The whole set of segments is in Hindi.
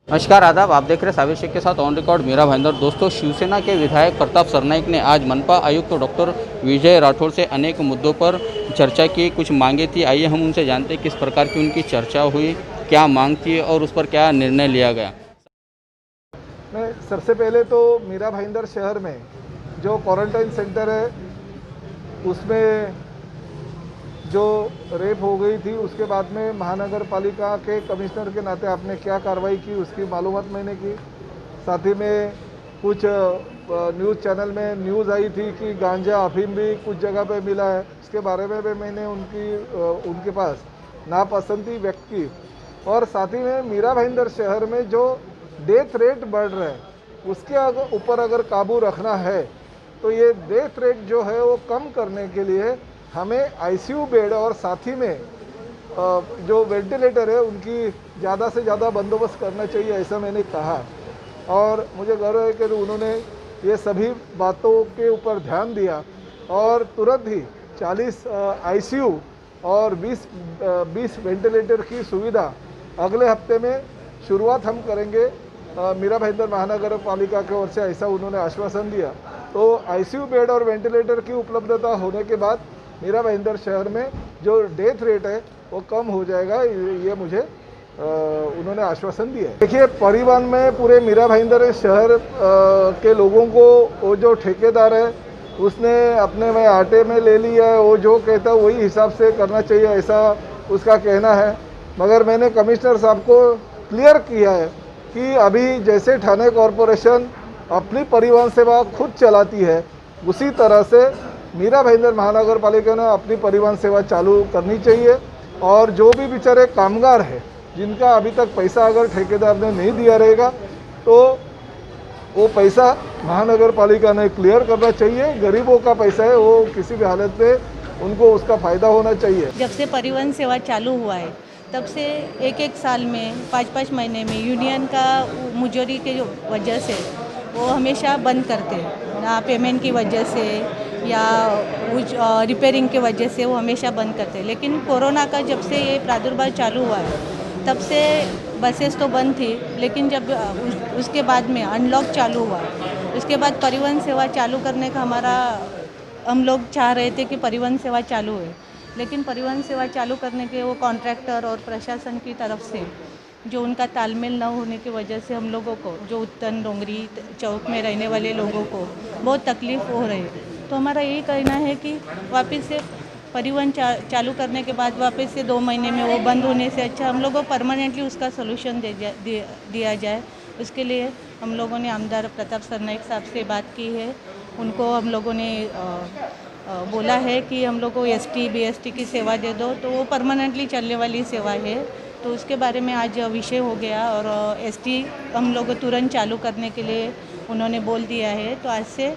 नमस्कार आदाब, आप देख रहे हैं साबिर शेख के साथ ऑन रिकॉर्ड मेरा भाईंदर। दोस्तों, शिवसेना के विधायक प्रताप सरनाईक ने आज मनपा आयुक्त डॉक्टर विजय राठौर से अनेक मुद्दों पर चर्चा की, कुछ मांगे थी। आइए हम उनसे जानते हैं किस प्रकार की उनकी चर्चा हुई, क्या मांग थी और उस पर क्या निर्णय लिया गया। मैं सबसे पहले तो मीरा भाईंदर शहर में जो क्वारंटाइन सेंटर है उसमें जो रेप हो गई थी, उसके बाद में महानगर पालिका के कमिश्नर के नाते आपने क्या कार्रवाई की उसकी मालूमात मैंने की। साथ ही में कुछ न्यूज़ चैनल में न्यूज़ आई थी कि गांजा अफीम भी कुछ जगह पे मिला है, उसके बारे में भी मैंने उनके पास नापसंदी व्यक्त की। और साथ ही में मीरा भाईंदर शहर में जो डेथ रेट बढ़ रहा है उसके ऊपर अगर काबू रखना है तो ये डेथ रेट जो है वो कम करने के लिए हमें आईसीयू बेड और साथ ही में जो वेंटिलेटर है उनकी ज़्यादा से ज़्यादा बंदोबस्त करना चाहिए, ऐसा मैंने कहा। और मुझे गर्व है कि उन्होंने ये सभी बातों के ऊपर ध्यान दिया और तुरंत ही 40 आईसीयू और 20 वेंटिलेटर की सुविधा अगले हफ्ते में शुरुआत हम करेंगे मीरा भाईंदर महानगर पालिका की ओर से, ऐसा उन्होंने आश्वासन दिया। तो आईसीयू बेड और वेंटिलेटर की उपलब्धता होने के बाद मीरा भाईंदर शहर में जो डेथ रेट है वो कम हो जाएगा, ये मुझे उन्होंने आश्वासन दिया है। देखिए, परिवहन में पूरे मीरा भाईंदर शहर के लोगों को वो जो ठेकेदार है उसने अपने में आटे में ले लिया है, वो जो कहता है वही हिसाब से करना चाहिए, ऐसा उसका कहना है। मगर मैंने कमिश्नर साहब को क्लियर किया है कि अभी जैसे ठाणे कॉरपोरेशन अपनी परिवहन सेवा खुद चलाती है, उसी तरह से मीरा भाईंदर महानगर पालिका ने अपनी परिवहन सेवा चालू करनी चाहिए। और जो भी बेचारे कामगार हैं जिनका अभी तक पैसा अगर ठेकेदार ने नहीं दिया रहेगा तो वो पैसा महानगर पालिका ने क्लियर करना चाहिए। गरीबों का पैसा है, वो किसी भी हालत में उनको उसका फ़ायदा होना चाहिए। जब से परिवहन सेवा चालू हुआ है तब से एक साल में 5 महीने में यूनियन का मुजोरी के वजह से वो हमेशा बंद करते हैं ना, पेमेंट की वजह से या कुछ रिपेयरिंग के वजह से वो हमेशा बंद करते हैं। लेकिन कोरोना का जब से ये प्रादुर्भाव चालू हुआ है तब से बसेस तो बंद थी, लेकिन जब उसके बाद में अनलॉक चालू हुआ, उसके बाद परिवहन सेवा चालू करने का हम लोग चाह रहे थे कि परिवहन सेवा चालू है। लेकिन परिवहन सेवा चालू करने के वो कॉन्ट्रैक्टर और प्रशासन की तरफ से जो उनका तालमेल न होने की वजह से हम लोगों को, जो उत्तन डोंगरी चौक में रहने वाले लोगों को बहुत तकलीफ़ हो रही है। तो हमारा यही कहना है कि वापस से परिवहन चालू करने के बाद वापस से 2 महीने में वो बंद होने से अच्छा हम लोगों को परमानेंटली उसका सोल्यूशन दिया जाए। उसके लिए हम लोगों ने आमदार प्रताप सरनाईक साहब से बात की है। उनको हम लोगों ने बोला है कि हम लोग को एसटी बीएसटी की सेवा दे दो, तो वो परमानेंटली चलने वाली सेवा है। तो उसके बारे में आज विषय हो गया और एसटी हम लोग तुरंत चालू करने के लिए उन्होंने बोल दिया है। तो आज से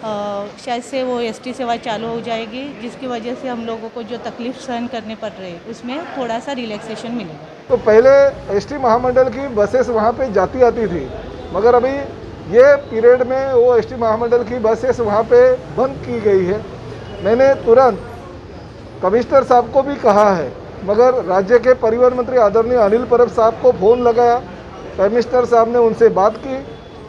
शायद से वो एसटी सेवा चालू हो जाएगी, जिसकी वजह से हम लोगों को जो तकलीफ सहन करने पड़ रही है उसमें थोड़ा सा रिलैक्सेशन मिलेगा। तो पहले एसटी महामंडल की बसेस वहाँ पे जाती आती थी, मगर अभी ये पीरियड में वो एसटी महामंडल की बसेस वहाँ पे बंद की गई है। मैंने तुरंत कमिश्नर साहब को भी कहा है, मगर राज्य के परिवहन मंत्री आदरणीय अनिल परब साहब को फ़ोन लगाया, कमिश्नर साहब ने उनसे बात की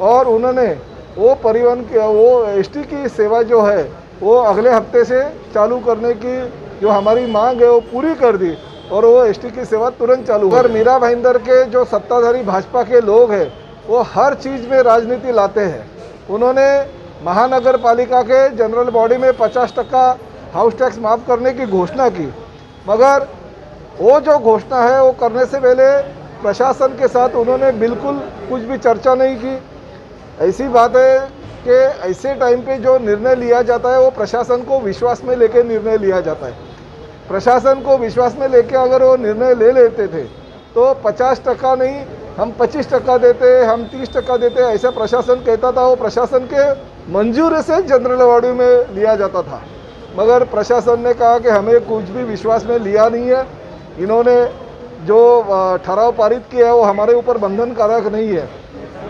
और उन्होंने वो परिवहन की वो एसटी की सेवा जो है वो अगले हफ्ते से चालू करने की जो हमारी मांग है वो पूरी कर दी और वो एसटी की सेवा तुरंत चालू। अगर मीरा भाईंदर के जो सत्ताधारी भाजपा के लोग हैं वो हर चीज़ में राजनीति लाते हैं। उन्होंने महानगर पालिका के जनरल बॉडी में 50% हाउस टैक्स माफ़ करने की घोषणा की, मगर वो जो घोषणा है वो करने से पहले प्रशासन के साथ उन्होंने बिल्कुल कुछ भी चर्चा नहीं की। ऐसी बात है कि ऐसे टाइम पे जो निर्णय लिया जाता है वो प्रशासन को विश्वास में लेके निर्णय लिया जाता है। प्रशासन को विश्वास में लेके अगर वो निर्णय ले लेते थे तो 50% नहीं, हम 25% देते, हम 30% देते, ऐसा प्रशासन कहता था। वो प्रशासन के मंजूरी से जनरल बॉडी में लिया जाता था, मगर प्रशासन ने कहा कि हमें कुछ भी विश्वास में लिया नहीं है। इन्होंने जो ठराव पारित किया है वो हमारे ऊपर बंधनकारक नहीं है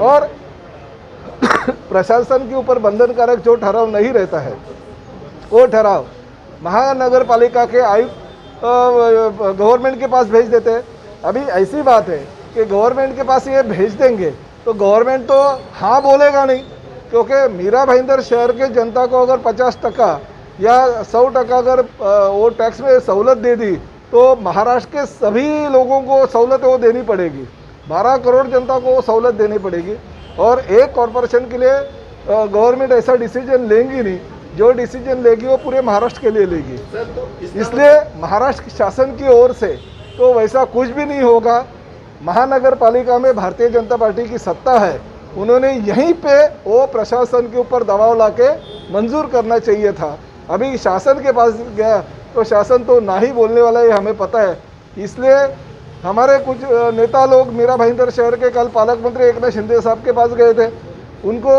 और प्रशासन के ऊपर बंधनकारक जो ठराव नहीं रहता है वो ठराव महानगर पालिका के आयुक्त गवर्नमेंट के पास भेज देते हैं। अभी ऐसी बात है कि गवर्नमेंट के पास ये भेज देंगे, तो गवर्नमेंट तो हाँ बोलेगा नहीं, क्योंकि मीरा भाईंदर शहर के जनता को अगर 50% या 100% अगर वो टैक्स में सहूलत दे दी तो महाराष्ट्र के सभी लोगों को सहूलत वो देनी पड़ेगी। 12 करोड़ जनता को वो सहूलत देनी पड़ेगी। और एक कॉरपोरेशन के लिए गवर्नमेंट ऐसा डिसीजन लेंगी नहीं, जो डिसीजन लेगी वो पूरे महाराष्ट्र के लिए लेगी। इसलिए महाराष्ट्र शासन की ओर से तो वैसा कुछ भी नहीं होगा। महानगर पालिका में भारतीय जनता पार्टी की सत्ता है, उन्होंने यहीं पे वो प्रशासन के ऊपर दबाव लाके मंजूर करना चाहिए था। अभी शासन के पास गया तो शासन तो ना ही बोलने वाला है, हमें पता है। इसलिए हमारे कुछ नेता लोग मीरा भाईंदर शहर के कल पालक मंत्री एकनाथ शिंदे साहब के पास गए थे, उनको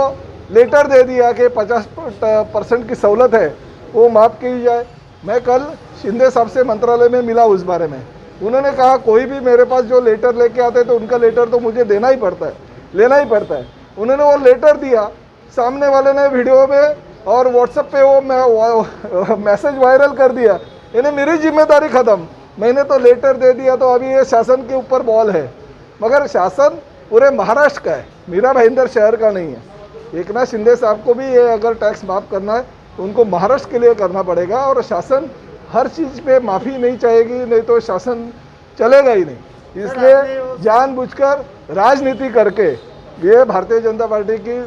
लेटर दे दिया कि 50% की सहूलत है वो माफ़ की जाए। मैं कल शिंदे साहब से मंत्रालय में मिला उस बारे में, उन्होंने कहा कोई भी मेरे पास जो लेटर लेके आते हैं तो उनका लेटर तो मुझे देना ही पड़ता है, लेना ही पड़ता है। उन्होंने वो लेटर दिया, सामने वाले ने वीडियो में और व्हाट्सएप पे वो मैसेज वायरल कर दिया, यानी मेरी जिम्मेदारी ख़त्म, मैंने तो लेटर दे दिया, तो अभी ये शासन के ऊपर बॉल है। मगर शासन पूरे महाराष्ट्र का है, मीरा भाईंदर शहर का नहीं है। एकनाथ शिंदे साहब को भी ये अगर टैक्स माफ़ करना है तो उनको महाराष्ट्र के लिए करना पड़ेगा, और शासन हर चीज़ पे माफ़ी नहीं चाहेगी, नहीं तो शासन चलेगा ही नहीं। इसलिए जानबूझकर राजनीति करके ये भारतीय जनता पार्टी की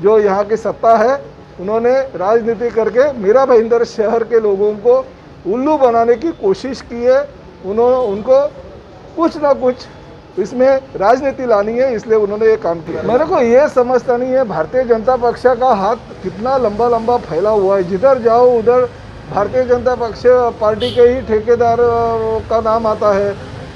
जो यहाँ की सत्ता है, उन्होंने राजनीति करके मीरा भाईंदर शहर के लोगों को उल्लू बनाने की कोशिश की है। उनको कुछ ना कुछ इसमें राजनीति लानी है, इसलिए उन्होंने ये काम किया। मेरे को ये समझता नहीं है भारतीय जनता पक्ष का हाथ कितना लंबा लंबा फैला हुआ है। जिधर जाओ उधर भारतीय जनता पक्ष पार्टी के ही ठेकेदार का नाम आता है।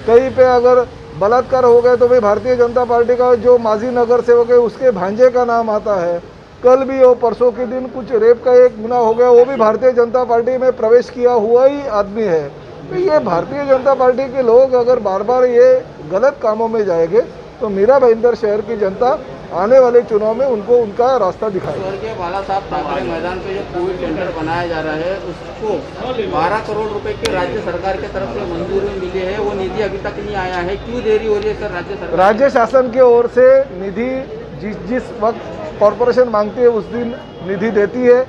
कहीं पे अगर बलात्कार हो गए तो भाई भारतीय जनता पार्टी का जो माजी नगर सेवक है उसके भांजे का नाम आता है। कल भी वो परसों के दिन कुछ रेप का एक गुना हो गया, वो भी भारतीय जनता पार्टी में प्रवेश किया हुआ ही आदमी है। तो ये भारतीय जनता पार्टी के लोग अगर बार बार ये गलत कामों में जाएंगे तो मीरा भाईंदर शहर की जनता आने वाले चुनाव में उनको उनका रास्ता दिखाएगी। स्वर्गीय बाला साहब ठाकरे मैदान पे जो कोविड सेंटर बनाया जा रहा है उसको 12 करोड़ रुपए की राज्य सरकार की तरफ से मंजूरी मिली है, वो निधि अभी तक नहीं आया है, क्यों देरी हो रही है सर? राज्य सरकार, राज्य शासन की ओर से निधि जिस वक्त कॉरपोरेशन मांगती है उस दिन निधि देती है।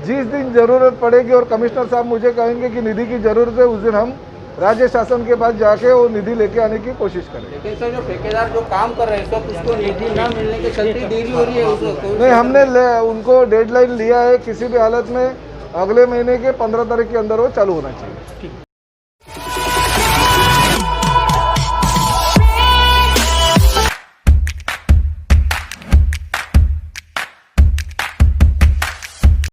जिस दिन ज़रूरत पड़ेगी और कमिश्नर साहब मुझे कहेंगे कि निधि की ज़रूरत है, उस दिन हम राज्य शासन के पास जाके वो निधि लेके आने की कोशिश करें। लेकिन सर जो ठेकेदार जो काम कर रहे हैं इस वक्त उसको निधि न मिलने के चलते देरी हो रही है उसको? नहीं, हमने उनको डेडलाइन लिया है, किसी भी हालत में अगले महीने के 15 तारीख के अंदर वो चालू होना चाहिए।